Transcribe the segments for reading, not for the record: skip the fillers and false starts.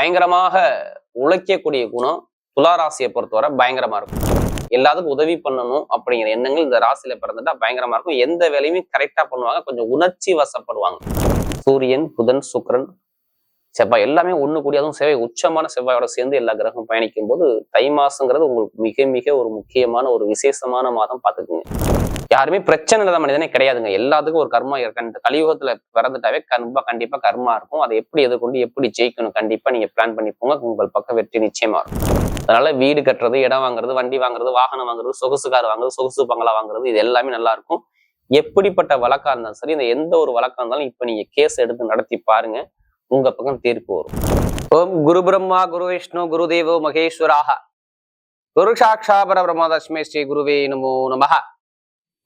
பயங்கரமாக உழைக்கக்கூடிய குணம் துளாராசியை பொறுத்தவரை பயங்கரமா இருக்கும். எல்லாத்துக்கும் உதவி பண்ணணும் அப்படிங்கிற எண்ணங்கள் இந்த ராசியில பிறந்துட்டா பயங்கரமா இருக்கும். எந்த வேலையுமே கரெக்டா பண்ணுவாங்க. கொஞ்சம் உணர்ச்சி வசப்படுவாங்க. சூரியன், புதன், சுக்கிரன், செவ்வாய் எல்லாமே ஒண்ணு கூடி, அதுவும் செவ்வாய் உச்சமான செவ்வாயோட சேர்ந்து எல்லா கிரகம் பயணிக்கும் போது தை மாசங்கிறது உங்களுக்கு மிக மிக ஒரு முக்கியமான ஒரு விசேஷமான மாதம். பார்த்துக்குங்க. யாருமே பிரச்சனை இல்லாத மனிதனே கிடையாதுங்க. எல்லாத்துக்கும் ஒரு கர்மா இருக்கு. இந்த கலியுகத்துல பிறந்துட்டாவே கண்டிப்பா கர்மா இருக்கும். அதை எப்படி எதிர்கொண்டு எப்படி ஜெயிக்கணும் கண்டிப்பா நீங்க பிளான் பண்ணி போங்க. உங்கள் பக்கம் வெற்றி நிச்சயமா இருக்கும். அதனால வீடு கட்டுறது, இடம் வாங்குறது, வண்டி வாங்குறது, வாகனம் வாங்குறது, சொகுசு கார் வாங்குறது, சொகுசு பங்களா வாங்குறது, இது எல்லாமே நல்லா இருக்கும். எப்படிப்பட்ட வழக்கா இருந்தாலும் சரி, இந்த எந்த ஒரு வழக்கா இருந்தாலும் இப்ப நீங்க கேஸ் எடுத்து நடத்தி பாருங்க, உங்க பக்கம் தீர்ப்பு வரும். ஓம் குரு பிரம்மா குரு விஷ்ணு குரு தேவோ மகேஸ்வராக குரு சாட்சா பரபிரம்ம தஸ்மை ஸ்ரீ குருவே நமோ நமஹ.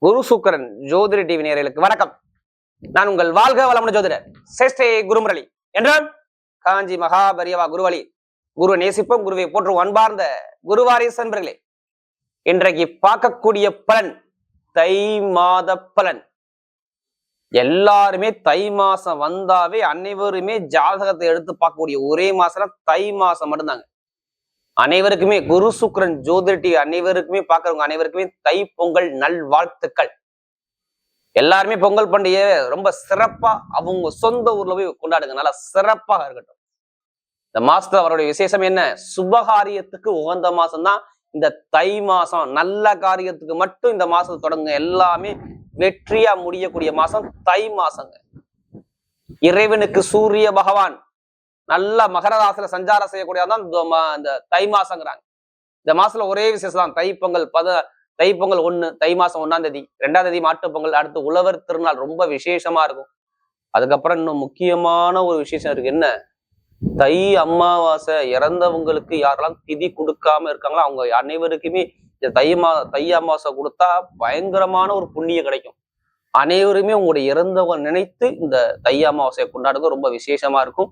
குரு சுக்கரன் ஜோதிட டிவி நேயர்களுக்கு வணக்கம். நான் உங்கள் வாழ்க வளமுடன் ஜோதிடர் சேஷ்டே குருமுரளி என்றால் காஞ்சி மகாபரியவா குருவழி குரு நேசிப்போம், குருவை போற்றும் அன்பார்ந்த குருவாரிஸ் நண்பர்களே. இன்றைக்கு பார்க்கக்கூடிய பலன் தை மாத பலன். எல்லாருமே தை மாசம் வந்தாவே அனைவருமே ஜாதகத்தை எடுத்து பார்க்கக்கூடிய ஒரே மாசம் தை மாசம் மட்டும்தாங்க. அனைவருக்குமே குரு சுக்கிரன் ஜோதிட அனைவருக்குமே பார்க்கறவங்க அனைவருக்குமே தை பொங்கல் நல் வாழ்த்துக்கள். எல்லாருமே பொங்கல் பண்டிகை ரொம்ப சிறப்பா அவங்க சொந்த ஊர்ல போய் கொண்டாடுங்க. நல்லா சிறப்பாக இருக்கட்டும். இந்த மாசத்துல அவருடைய விசேஷம் என்ன? சுபகாரியத்துக்கு உகந்த மாசம் தான் இந்த தை மாசம். நல்ல காரியத்துக்கு மட்டும் இந்த மாசம் தொடங்குங்க. எல்லாமே வெற்றியா முடியக்கூடிய மாசம் தை மாசங்க. இறைவனுக்கு சூரிய பகவான் நல்ல மகர ராசியில சஞ்சாரம் செய்யக்கூடியதான் இந்த தை மாசங்கிறாங்க. இந்த மாசத்துல ஒரே விசேஷம் தான். தைப்பொங்கல் 1 தை மாசம் 1ஆம் தேதி, 2ஆம் தேதி மாட்டு பொங்கல், அடுத்து உழவர் திருநாள் ரொம்ப விசேஷமா இருக்கும். அதுக்கப்புறம் இன்னும் முக்கியமான ஒரு விசேஷம் இருக்கு. என்ன? தை அமாவாசை. இறந்தவங்களுக்கு யாரெல்லாம் திதி கொடுக்காம இருக்காங்களோ அவங்க அனைவருக்குமே இந்த தை அமாவாசை கொடுத்தா பயங்கரமான ஒரு புண்ணியம் கிடைக்கும். அனைவருமே உங்களுடைய இறந்தவங்க நினைத்து இந்த தை அமாவாசையை கொண்டாடுறது ரொம்ப விசேஷமா இருக்கும்.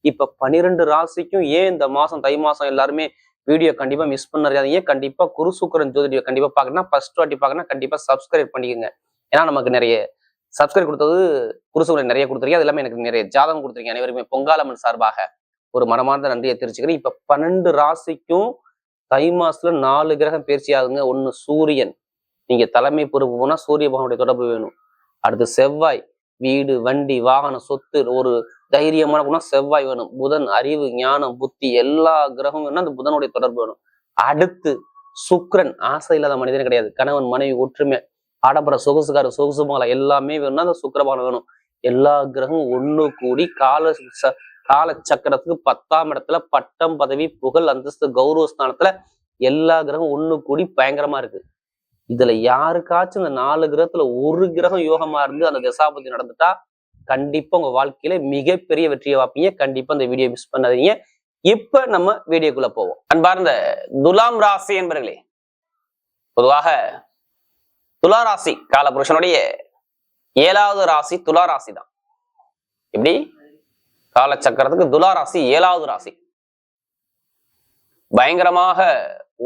இப்ப 12 ராசிக்கும் ஏன் இந்த மாசம் தை மாசம் எல்லாருமே வீடியோ கண்டிப்பா மிஸ் பண்ணாதீங்க. கண்டிப்பா குரு சுக்கிரன் ஜோதிட கண்டிப்பா பார்க்கணும்னா ஃபர்ஸ்ட் வாட்டி பார்க்கணும் கண்டிப்பா சப்ஸ்கிரைப் பண்ணிக்கோங்க. ஏன்னா நமக்கு நிறைய சப்ஸ்கிரைப் கொடுத்தது குரு சுக்கிரன் நிறைய கொடுத்துருக்கீங்க. அது எல்லாமே எனக்கு நிறைய ஜாதகம் கொடுத்துருக்கீங்க. அனைவருமே பொங்காலம்மன் சார்பாக ஒரு மனமார்ந்த நன்றியை தெரிவிச்சுக்கிறேன். இப்ப 12 ராசிக்கும் தை மாசத்துல 4 கிரகம் பயிற்சி ஆகுங்க. 1 சூரியன், நீங்க தலைமை பொறுப்பு போனா சூரிய பகவானுடைய தொடர்பு வேணும். அடுத்து செவ்வாய், வீடு வண்டி வாகனம் சொத்து ஒரு தைரியமான குணம் செவ்வாய் வேணும். புதன், அறிவு ஞானம் புத்தி எல்லா கிரகமும் வேணும். அந்த புதனுடைய தொடர்பு வேணும். அடுத்து சுக்கிரன், ஆசை இல்லாத மனிதனே கிடையாது. கணவன் மனைவி ஒற்றுமை, ஆடம்பர சொகுசுகார சொகுசு பங்களா எல்லாமே வேணும்னா அந்த சுக்கிர பகவான் வேணும். எல்லா கிரகமும் ஒண்ணு கூடி கால சக்கரத்துக்கு 10ஆம் இடத்துல பட்டம் பதவி புகழ் அந்தஸ்து கௌரவ ஸ்தானத்துல எல்லா கிரகம் ஒண்ணு கூடி பயங்கரமா இருக்கு. இதுல யாருக்காச்சும் இந்த 4 கிரகத்துல ஒரு கிரகம் யோகமா இருந்து அந்த தசாபதி நடந்துட்டா கண்டிப்பா உங்க வாழ்க்கையில மிகப்பெரிய வெற்றியை வாப்பீங்க. கண்டிப்பா இந்த வீடியோ மிஸ் பண்ணாதீங்க. இப்ப நம்ம வீடியோக்குள்ள போவோம். அன்பார்ந்த துலாம் ராசி என்பர்களே, பொதுவாக துலா ராசி காலபுருஷனுடைய 7வது ராசி துலா ராசி தான். எப்படி? காலச்சக்கரத்துக்கு துலா ராசி 7வது ராசி. பயங்கரமாக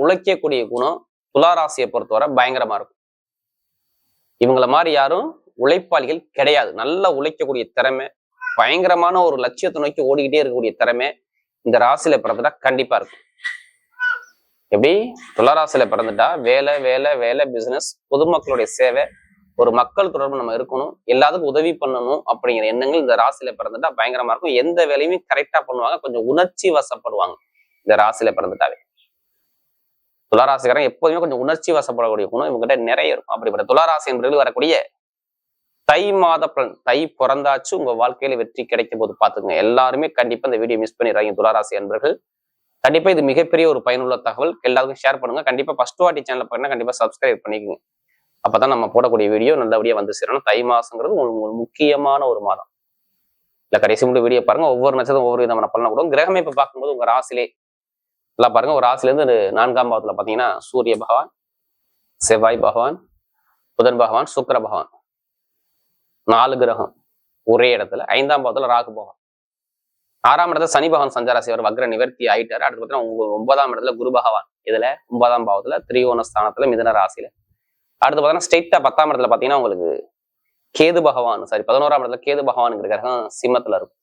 உழைக்கக்கூடிய குணம் துலா ராசியை பொறுத்தவரை பயங்கரமா இருக்கும். இவங்கள மாதிரி யாரும் உழைப்பாளிகள் கிடையாது. நல்லா உழைக்கக்கூடிய திறமை, பயங்கரமான ஒரு லட்சியத்தை நோக்கி ஓடிக்கிட்டே இருக்கக்கூடிய திறமை இந்த ராசியில பிறந்துட்டா கண்டிப்பா இருக்கும். எப்படி? துலா ராசியில பிறந்துட்டா வேலை வேலை வேலை, பிசினஸ், பொதுமக்களுடைய சேவை, ஒரு மக்கள் தொடர்பு நம்ம இருக்கணும், எல்லாத்துக்கும் உதவி பண்ணணும் அப்படிங்கிற எண்ணங்கள் இந்த ராசியில பிறந்துட்டா பயங்கரமா இருக்கும். எந்த வேலையுமே கரெக்டா பண்ணுவாங்க. கொஞ்சம் உணர்ச்சி வசப்படுவாங்க இந்த ராசியில பிறந்துட்டாவே. துளாராசிக்காரன் எப்போதுமே கொஞ்சம் உணர்ச்சி வசப்படக்கூடிய குணம் இவங்ககிட்ட நிறைய இருக்கும். அப்படிப்பட்ட துளாராசி என்பவர்கள் வரக்கூடிய தை மாத பலன். தை பிறந்தாச்சு உங்க வாழ்க்கையில வெற்றி கிடைக்கும் போது பாத்துக்கோங்க. எல்லாருமே கண்டிப்பா இந்த வீடியோ மிஸ் பண்ணிடுறாங்க. துளாராசி என்பவர்கள் கண்டிப்பா இது மிகப்பெரிய ஒரு பயனுள்ள தகவல். எல்லாருக்கும் ஷேர் பண்ணுங்க. கண்டிப்பா ஃபர்ஸ்ட் வாட்டி சேனல் பாருங்க, கண்டிப்பா சப்ஸ்கிரைப் பண்ணிக்கோங்க. அப்பதான் நம்ம போடக்கூடிய வீடியோ நல்லபடியா வந்து சேரணும். தை மாசங்கிறது உங்களுக்கு முக்கியமான ஒரு மாதம். இல்ல கடைசி மட்டும் வீடியோ பாருங்க. ஒவ்வொரு நட்சத்திரம் ஒவ்வொரு விதமான பலனை கூட கிரகமே இப்ப பார்க்கும்போது உங்க ராசிலே எல்லாம் பாருங்க. ஒரு ராசில இருந்து 4ஆம் பாவத்துல பாத்தீங்கன்னா சூரிய பகவான், செவ்வாய் பகவான், புதன் பகவான், சுக்கிர பகவான் 4 கிரகம் ஒரே இடத்துல. 5ஆம் பாவத்துல ராகு பகவான், 6ஆம் இடத்துல சனி பகவான் சஞ்சார செய்வார், வக்ர நிவர்த்தி ஆயிட்டாரு. அடுத்து பார்த்தீங்கன்னா உங்க 9ஆம் இடத்துல குரு பகவான், இதுல 9ஆம் பாவத்துல திரிகோண ஸ்தானத்துல மிதுன ராசியில. அடுத்து பார்த்தீங்கன்னா ஸ்ட்ரெயிட்டா 10ஆம் இடத்துல பாத்தீங்கன்னா உங்களுக்கு கேது பகவான், 11ஆம் இடத்துல கேது பகவான் கிரகம் சிம்மத்துல இருக்கும்.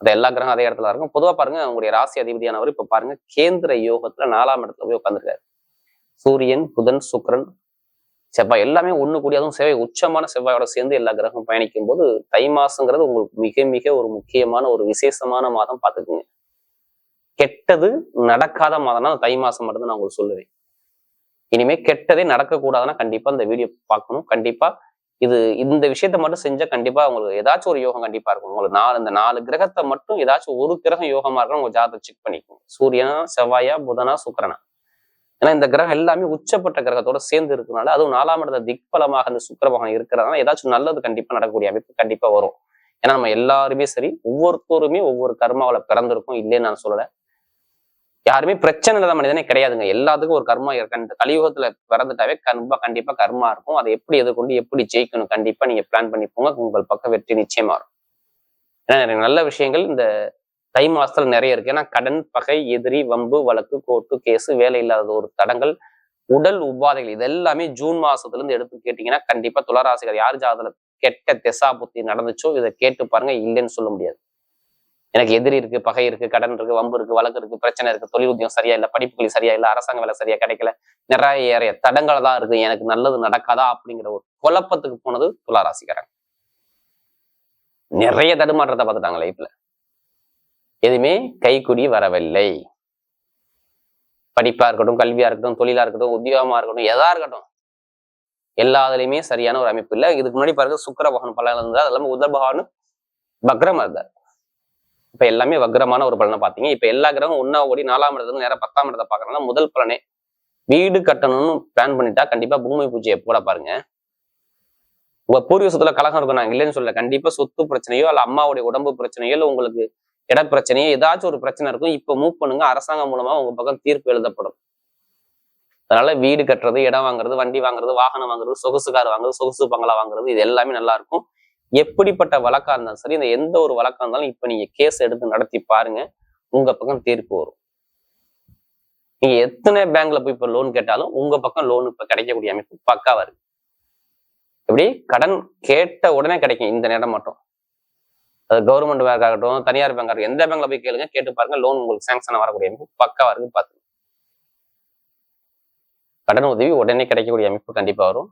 அது எல்லா கிரகம் அதே இடத்துல இருக்கும். பொதுவா பாருங்க உங்களுடைய ராசி அதிபதியானவர் இப்ப பாருங்க கேந்திர யோகத்துல 4ஆம் இடத்துல போய் உட்காந்துருக்காரு. சூரியன், புதன், சுக்கிரன், செவ்வாய் எல்லாமே ஒண்ணு கூடி, அதுவும் செவ்வாய் உச்சமான செவ்வாயோட சேர்ந்து எல்லா கிரகம் பயணிக்கும் போது தை மாசங்கிறது உங்களுக்கு மிக மிக ஒரு முக்கியமான ஒரு விசேஷமான மாதம். பார்த்துக்குங்க. கெட்டது நடக்காத மாதம்னா தை மாசம் மட்டும் நான் உங்களுக்கு சொல்லுவேன். இனிமே கெட்டதே நடக்கக்கூடாதுன்னா கண்டிப்பா இந்த வீடியோ பார்க்கணும். கண்டிப்பா இந்த விஷயத்த மட்டும் செஞ்சா கண்டிப்பா உங்களுக்கு ஏதாச்சும் ஒரு யோகம் கண்டிப்பா இருக்கும். உங்களுக்கு இந்த 4 கிரகத்தை மட்டும் ஏதாச்சும் ஒரு கிரகம் யோகமா இருக்கணும். உங்க ஜாதகத்தை செக் பண்ணிக்கோங்க. சூரியனா, செவ்வாயா, புதனா, சுக்கிரனா. ஏன்னா இந்த கிரகம் எல்லாமே உச்சப்பட்ட கிரகத்தோட சேர்ந்து இருக்கனால, அதுவும் 4ஆம் இடத்துல திக்பலமாக இந்த சுக்கிர பகவான் இருக்கிறதுனால ஏதாச்சும் நல்லது கண்டிப்பா நடக்கக்கூடிய அமைப்பு கண்டிப்பா வரும். ஏன்னா நம்ம எல்லாருமே சரி, ஒவ்வொருத்தருமே ஒவ்வொரு கர்மாவில பிறந்திருக்கும், இல்லைன்னு நான் சொல்லல. யாருமே பிரச்சனை இல்லாத மனிதனே கிடையாதுங்க. எல்லாத்துக்கும் ஒரு கர்மா இருக்கு. இந்த கலியுகத்துல பிறந்துட்டாவே கண்டிப்பா கர்மா இருக்கும். அதை எப்படி எதிர்கொண்டு எப்படி ஜெயிக்கணும் கண்டிப்பா நீங்க பிளான் பண்ணி போங்க. உங்கள் பக்கம் வெற்றி நிச்சயமா வரும். ஏன்னா நிறைய நல்ல விஷயங்கள் இந்த தை மாசத்துல நிறைய இருக்கு. ஏன்னா கடன், பகை, எதிரி, வம்பு, வழக்கு, கோர்ட்டு, கேஸு, வேலை இல்லாத ஒரு தடங்கள், உடல் உபாதைகள், இது எல்லாமே ஜூன் மாசத்துல இருந்து எடுத்து கேட்டீங்கன்னா கண்டிப்பா துளாராசிகர் யார் ஜாதகத்துல கெட்ட திசா புத்தி நடந்துச்சோ இதை கேட்டு பாருங்க, இல்லைன்னு சொல்ல முடியாது. எனக்கு எதிரி இருக்கு, பகை இருக்கு, கடன் இருக்கு, வம்பு இருக்கு, வழக்கு இருக்கு, பிரச்சனை இருக்கு, தொழில் உத்தியம் சரியா இல்லை, படிப்புகள் சரியா இல்லை, அரசாங்க வேலை சரியா கிடைக்கல, நிறைய தடங்கள் தான் இருக்கு, எனக்கு நல்லது நடக்காதா அப்படிங்கிற ஒரு குழப்பத்துக்கு போனது துளாராசிக்காரங்க. நிறைய தடுமாற்றத்தை பார்த்துட்டாங்க லைஃப்ல. எதுவுமே கைக்குடி வரவில்லை. படிப்பா இருக்கட்டும், கல்வியா இருக்கட்டும், தொழிலா இருக்கட்டும், உத்தியோகமா இருக்கட்டும், எதா இருக்கட்டும், எல்லாத்துலயுமே சரியான ஒரு அமைப்பு இல்லை. இதுக்கு முன்னாடி பாருங்க சுக்கிர பகவான் பலன் இருந்தா, அது எல்லாமே புத பகவான் வக்ரமா இருந்தார். இப்ப எல்லாமே வக்ரமான ஒரு பலனை பாத்தீங்க. இப்ப எல்லா கிரகம் ஒன்னா ஓடி 4ஆம் இடத்துல நேரம் 10ஆம் இடத்தை பாக்குறதுனால முதல் பலனே வீடு கட்டணும்னு பிளான் பண்ணிட்டா கண்டிப்பா பூமி பூஜையை போட பாருங்க. உங்க பூர்வீகத்துல கலகம் இருக்கும், நாங்க இல்லைன்னு சொல்ல. கண்டிப்பா சொத்து பிரச்சனையோ அல்ல அம்மாவுடைய உடம்பு பிரச்சனையோ இல்ல உங்களுக்கு இட பிரச்சனையோ ஏதாச்சும் ஒரு பிரச்சனை இருக்கும். இப்ப மூவ் பண்ணுங்க, அரசாங்கம் மூலமா உங்க பக்கம் தீர்ப்பு எழுதப்படும். அதனால வீடு கட்டுறது, இடம் வாங்குறது, வண்டி வாங்குறது, வாகனம் வாங்குறது, சொகுசு கார் வாங்குறது, சொகுசு பங்களா வாங்குறது, இது எல்லாமே நல்லா இருக்கும். எப்படிப்பட்ட வழக்கா இருந்தாலும் சரி, இந்த எந்த ஒரு வழக்கா இருந்தாலும் இப்ப நீங்க கேஸ் எடுத்து நடத்தி பாருங்க, உங்க பக்கம் தீர்ப்பு வரும். நீங்க எத்தனை பேங்க்ல போய் இப்ப லோன் கேட்டாலும் உங்க பக்கம் லோன் இப்ப கிடைக்கக்கூடிய அமைப்பு பக்காவா இருக்கு. எப்படி கடன் கேட்ட உடனே கிடைக்கும் இந்த நேரம் மட்டும். அது கவர்மெண்ட் பேங்க் ஆகட்டும், தனியார் பேங்க் ஆகட்டும், எந்த பேங்க்ல போய் கேளுங்க, கேட்டு பாருங்க, லோன் உங்களுக்கு சாங்ஷன் வரக்கூடிய அமைப்பு பக்காவா இருக்கு. பார்த்து கடன் உதவி உடனே கிடைக்கக்கூடிய அமைப்பு கண்டிப்பா வரும்.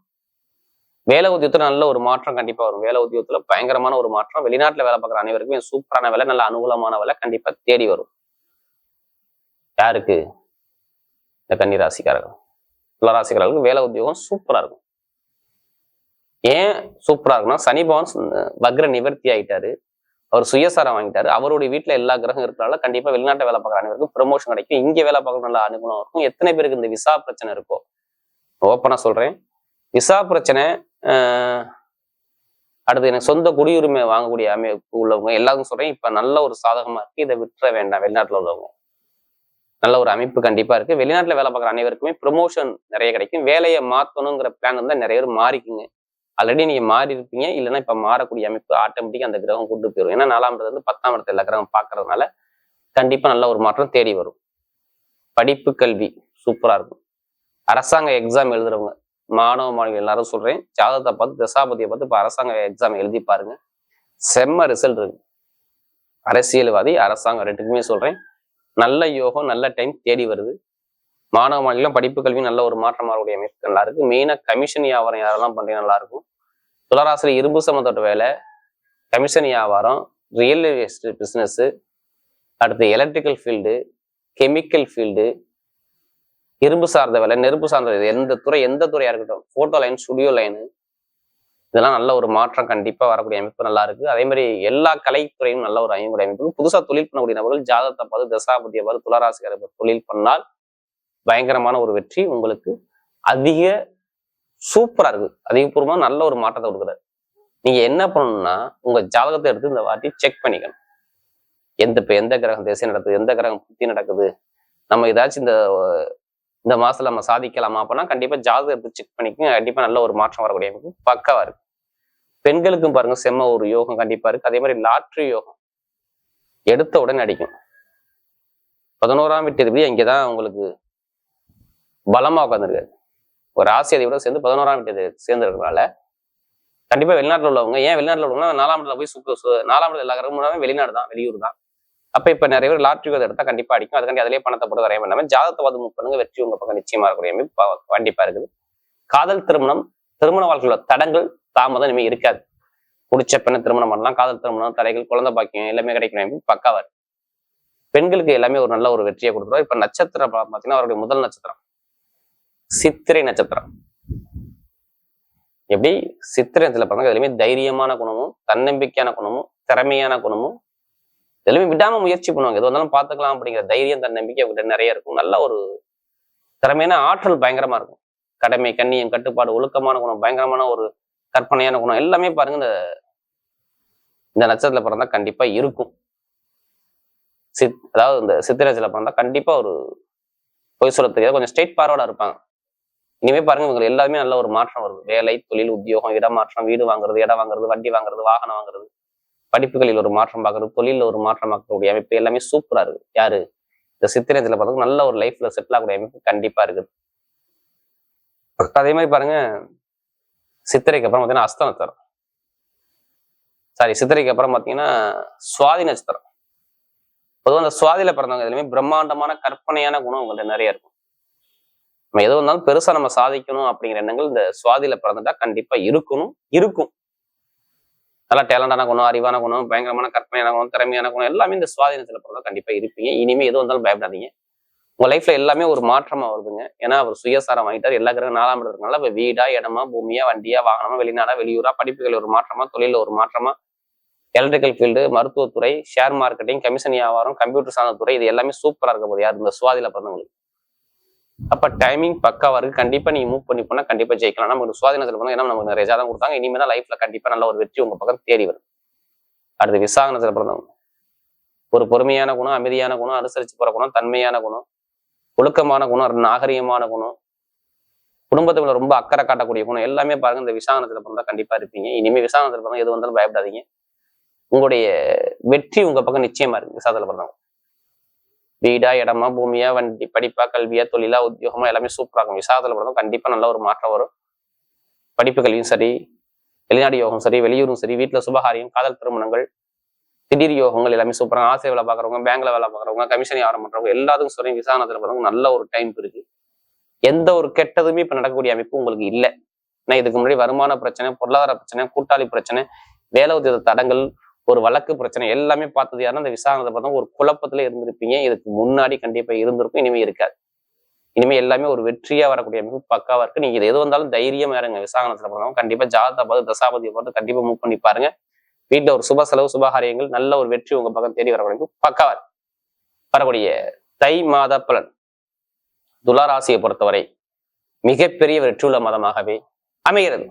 வேலை உத்தியோகத்துல நல்ல ஒரு மாற்றம் கண்டிப்பா வரும். வேலை உத்தியோகத்துல பயங்கரமான ஒரு மாற்றம். வெளிநாட்டுல வேலை பார்க்குற அனைவருக்குமே சூப்பரான வேலை, நல்ல அனுகூலமான வேலை கண்டிப்பா தேடி வரும். யாருக்கு? இந்த கன்னி ராசிக்காரர்கள், துளாராசிக்காரர்களுக்கு வேலை உத்தியோகம் சூப்பரா இருக்கும். ஏன் சூப்பரா இருக்குன்னா, சனி பகவான் வக்ர நிவர்த்தி ஆயிட்டாரு, அவர் சுயசாரம் வாங்கிட்டாரு. அவருடைய வீட்டுல எல்லா கிரகம் இருக்கிறனால கண்டிப்பா வெளிநாட்டை வேலை பார்க்குற அனைவருக்கும் ப்ரமோஷன் கிடைக்கும். இங்க வேலை பார்க்க நல்ல அனுகூலம் இருக்கும். எத்தனை பேருக்கு இந்த விசா பிரச்சனை இருக்கோ, ஓப்பனா சொல்றேன், விசா பிரச்சனை, அடுத்து எனக்கு சொந்த குடியுரிமை வாங்கக்கூடிய அமைப்பு உள்ளவங்க எல்லாருக்கும் சொல்றேன், இப்ப நல்ல ஒரு சாதகமா இருக்கு. இதை விட்டுற வேண்டாம். வெளிநாட்டுல உள்ளவங்க நல்ல ஒரு அமைப்பு கண்டிப்பா இருக்கு. வெளிநாட்டுல வேலை பார்க்குற அனைவருக்குமே ப்ரமோஷன் நிறைய கிடைக்கும். வேலையை மாத்தணுங்கிற பிளான் இருந்தா நிறைய பேர் மாறிக்குங்க. ஆல்ரெடி நீங்க மாறி இருப்பீங்க, இல்லைன்னா இப்ப மாறக்கூடிய அமைப்பு ஆட்டோமேட்டிக்கா அந்த கிரகம் கொண்டு போயிடும். ஏன்னா 4ஆம் இடத்துல இருந்து 10ஆம் இடத்துல எல்லா கிரகம் பாக்குறதுனால கண்டிப்பா நல்ல ஒரு மாற்றம் தேடி வரும். படிப்பு கல்வி சூப்பரா இருக்கும். அரசாங்க எக்ஸாம் எழுதுறவங்க மாணவ மாணவிகள் எல்லாரும் சொல்றேன், ஜாதகத்தை பார்த்து தசாபதியை பார்த்து இப்ப அரசாங்க எக்ஸாம் எழுதி பாருங்க, செம்ம ரிசல்ட் இருக்கு. அரசியல்வாதி, அரசாங்கம் ரெண்டுக்குமே சொல்றேன், நல்ல யோகம், நல்ல டைம் தேடி வருது. மாணவ மாணவிகளும் படிப்பு கல்வி நல்ல ஒரு மாற்றம் வரக்கூடிய அமைப்பு நல்லா இருக்கு. மெயினா கமிஷன் வியாபாரம் யாரெல்லாம் பண்றீங்க நல்லா இருக்கும். துளாராசில இரும்பு சம்மந்தப்பட்ட வேலை, கமிஷன் வியாபாரம், ரியல் எஸ்டேட் பிசினஸ், அடுத்து எலக்ட்ரிக்கல் ஃபீல்டு, கெமிக்கல் ஃபீல்டு, இரும்பு சார்ந்த வேலை, நெருப்பு சார்ந்த எந்த துறையா இருக்கட்டும், போட்டோ லைன், ஸ்டுடியோ லைனு, இதெல்லாம் நல்ல ஒரு மாற்றம் கண்டிப்பா வரக்கூடிய அமைப்பு நல்லா இருக்கு. அதே மாதிரி எல்லா கலைத்துறையும் நல்ல ஒரு அமைப்பு. புதுசா தொழில் பண்ணக்கூடிய நபர்கள் ஜாதகத்தை பார்த்து தசாபதியை பார்த்து துளாராசிக்கார தொழில் பண்ணால் பயங்கரமான ஒரு வெற்றி உங்களுக்கு அதிக சூப்பரா இருக்கு. அதிகபூர்வமா நல்ல ஒரு மாற்றத்தை கொடுக்குறாரு. நீங்க என்ன பண்ணணும்னா, உங்க ஜாதகத்தை எடுத்து இந்த வாட்டி செக் பண்ணிக்கணும். எந்த கிரகம் திசை நடக்குது, எந்த கிரகம் புத்தி நடக்குது, நம்ம ஏதாச்சும் இந்த மாசத்துல நம்ம சாதிக்கலாமா அப்படின்னா கண்டிப்பா ஜாதகம் எடுத்து செக் பண்ணிக்கோங்க. கண்டிப்பா நல்ல ஒரு மாற்றம் வரக்கூடிய அமைப்பு பக்காவா இருக்கு. பெண்களுக்கும் பாருங்க செம்ம ஒரு யோகம் கண்டிப்பா இருக்கு. அதே மாதிரி லாட்ரி யோகம் எடுத்த உடனே அடிக்கும். 11ஆம் வீட்டு இங்கதான் உங்களுக்கு பலமா உட்காந்துருக்காரு. ஒரு ராசி அதிபரோட சேர்ந்து 11ஆம் வீட்டு சேர்ந்து இருக்கிறதுனால கண்டிப்பா வெளிநாட்டுல உள்ளவங்க, ஏன் வெளிநாட்டுல உள்ளவங்க 4ஆம் இடத்துல போய் 4ஆம் இடத்துல எல்லா கிரகமும் வெளிநாடு தான், வெளியூர் தான். அப்ப இப்ப நிறைய பேர் லாட்ரி எடுத்தா கண்டிப்பா அடிக்கும். அதுக்காண்டி அதிலேயே பணத்தை போட்டு வரைய வேண்டாம். ஜாதகத்தை வந்து மூவ் பண்ணுங்க, வெற்றி உங்க பக்கம் நிச்சயமா இருக்கக்கூடிய அமைப்பு கண்டிப்பா இருக்குது. காதல் திருமணம், திருமண வாழ்க்கையில தடங்கள் தாமதம் இனிமே இருக்காது. பிடிச்ச பெண்ணை திருமணம் பண்ணலாம். காதல் திருமணம், தடைகள், குழந்தை பாக்கியம் எல்லாமே கிடைக்கணும். பக்காவா இருக்கு. பெண்களுக்கு எல்லாமே ஒரு நல்ல ஒரு வெற்றியை கொடுத்துருவோம். இப்ப நட்சத்திரம் பார்த்தீங்கன்னா அவருடைய முதல் நட்சத்திரம் சித்திரை நட்சத்திரம். எப்படி சித்திரை நட்சத்திரம் பாருங்க, எதுலையுமே தைரியமான குணமும், தன்னம்பிக்கையான குணமும், திறமையான குணமும், எதுலையுமே விடாம முயற்சி பண்ணுவாங்க. எது வந்தாலும் பார்த்துக்கலாம் அப்படிங்கிற தைரியம், தன்னம்பிக்கை அவங்ககிட்ட நிறைய இருக்கும். நல்ல ஒரு திறமையான ஆற்றல் பயங்கரமா இருக்கும். கடமை, கண்ணியம், கட்டுப்பாடு, ஒழுக்கமான குணம், பயங்கரமான ஒரு கற்பனையான குணம் எல்லாமே பாருங்க இந்த நட்சத்திரத்துல பிறந்தா கண்டிப்பா இருக்கும். அதாவது இந்த சித்திரை நட்சத்திரத்துல பிறந்தா கண்டிப்பா ஒரு பொய் சொல்றதுக்கு கொஞ்சம் ஸ்ட்ரெயிட் ஃபார்வர்டா இருப்பாங்க. இனிமே பாருங்க இவங்க எல்லாருமே நல்ல ஒரு மாற்றம் வருது. வேலை, தொழில், உத்தியோகம், இடமாற்றம், வீடு வாங்குறது, இடம் வாங்குறது, வண்டி வாங்குறது, வாகனம் வாங்குறது, படிப்புகளில் ஒரு மாற்றம் பார்க்கறது, தொழில ஒரு மாற்றம் பார்க்கக்கூடிய அமைப்பு எல்லாமே சூப்பரா இருக்கு. யாரு இந்த சித்திரை நட்சத்திரத்துல பார்த்தா நல்ல ஒரு லைஃப்ல செட்டில் ஆகக்கூடிய அமைப்பு கண்டிப்பா இருக்குது. அதே மாதிரி பாருங்க சித்திரைக்கு அப்புறம் பார்த்தீங்கன்னா அஸ்த நட்சத்திரம், சித்திரைக்கு அப்புறம் பார்த்தீங்கன்னா சுவாதி நட்சத்திரம். பொதுவாக அந்த சுவாதியில பிறந்தவங்க எதுவுமே பிரம்மாண்டமான கற்பனையான குணம் உங்கள்ட்ட நிறைய இருக்கும். நம்ம எது வந்தாலும் பெருசா நம்ம சாதிக்கணும் அப்படிங்கிற எண்ணங்கள் இந்த சுவாதியில பிறந்துட்டா கண்டிப்பா இருக்கும். நல்லா டேலண்டான குணம், அறிவான குணம், பயங்கரமான கற்பனையான குணம், திறமையான குணம் எல்லாமே இந்த சுவாதீனத்துல பிறந்தா கண்டிப்பா இருப்பீங்க. இனிமே எது வந்தாலும் பயப்படாதீங்க. உங்க லைஃப்ல எல்லாமே ஒரு மாற்றமா வருதுங்க. ஏன்னா அவர் சுயசாரம் வாங்கிட்டார். எல்லா கிரகம் 4ஆம் இடம் இருக்கனால இப்ப வீடா, இடமா, பூமியா, வண்டியா, வாகனமா, வெளிநாடா, வெளியூரா, படிப்புகள் ஒரு மாற்றமா, தொழில ஒரு மாற்றமா, எலக்ட்ரிக்கல் ஃபீல்டு, மருத்துவத்துறை, ஷேர் மார்க்கெட்டிங், கமிஷன் வியாபாரம், கம்ப்யூட்டர் சார்ந்த துறை, இது எல்லாமே சூப்பரா இருக்க போது யார் இந்த சுவாதியில பிறந்தவங்களுக்கு. அப்ப டைமிங் பக்காவா இருக்கு. கண்டிப்பா நீங்க மூவ் பண்ணி போனா கண்டிப்பா ஜெயிக்கலாம். நமக்கு சுவாதீனத்துல போனா ஏன்னா நமக்கு நிறைய ஜாதகம் கொடுத்தாங்க. இனிமேல் லைஃப்ல கண்டிப்பா நல்ல ஒரு வெற்றி உங்க பக்கம் தேடி வரும். அடுத்து விசாகனத்துல பிறந்தவங்க ஒரு பொறுமையான குணம், அமைதியான குணம், அனுசரிச்சு போற குணம், தன்மையான குணம், ஒழுக்கமான குணம், நாகரிகமான குணம், குடும்பத்துல ரொம்ப அக்கறை காட்டக்கூடிய குணம் எல்லாமே பாருங்க இந்த விசாகனத்துல பிறந்தா கண்டிப்பா இருப்பீங்க. இனிமே விசாகனத்துல பிறந்தா எது வந்தாலும் பயப்படாதீங்க. உங்களுடைய வெற்றி உங்க பக்கம் நிச்சயமா இருக்கு. விசாகத்துல பிறந்தவங்க வீடா, இடமா, பூமியா, வண்டி, படிப்பா, கல்வியா, தொழிலா, உத்தியோகமா எல்லாமே சூப்பரா இருக்கும். விசாகத்துல பிறந்தவங்க கண்டிப்பா நல்ல ஒரு மாற்றம் வரும். படிப்பு கல்வியும் சரி, வெளிநாடு யோகம் சரி, வெளியூரும் சரி, வீட்டுல சுபகாரியம், காதல் திருமணங்கள், திடீர் யோகங்கள் எல்லாமே சூப்பராக. ஆசிரியர் வேலை பார்க்குறவங்க, பேங்க்ல வேலை பார்க்குறவங்க, கமிஷன் வியாபாரம் பண்றவங்க எல்லாத்துக்கும் சரி விசாகனத்துல பிறந்தவங்க நல்ல ஒரு டைம் இருக்கு. எந்த ஒரு கெட்டதுமே இப்ப நடக்கக்கூடிய அமைப்பு உங்களுக்கு இல்லை. ஏன்னா இதுக்கு முன்னாடி வருமான பிரச்சனை, பொருளாதார பிரச்சனை, கூட்டாளி பிரச்சனை, வேலை உத்தியோக தடங்கள், ஒரு வழக்கு பிரச்சனை எல்லாமே பார்த்தது யாருன்னா இந்த விசாகனத்தை பார்த்தா ஒரு குழப்பத்துல இருந்திருப்பீங்க. இதுக்கு முன்னாடி கண்டிப்பா இருந்திருக்கும், இனிமே இருக்காது. இனிமே எல்லாமே ஒரு வெற்றியா வரக்கூடிய அமைப்பு பக்காவா இருக்கு. நீங்க இது எது வந்தாலும் தைரியமா இருங்க. விசாகனத்துல பிறந்தவங்க கண்டிப்பா ஜாதகத்தை பார்த்து, தசாபதியை பார்த்து கண்டிப்பா மூவ் பண்ணி பாருங்க. வீட்டுல ஒரு சுப செலவு, சுபகாரியங்கள், நல்ல ஒரு வெற்றி உங்க பக்கம் தேடி வரக்கூடிய பக்காவா இருக்கு. வரக்கூடிய தை மாத பலன் துலா ராசியை பொறுத்தவரை மிகப்பெரிய வெற்றியுள்ள மாதமாகவே அமைகிறது.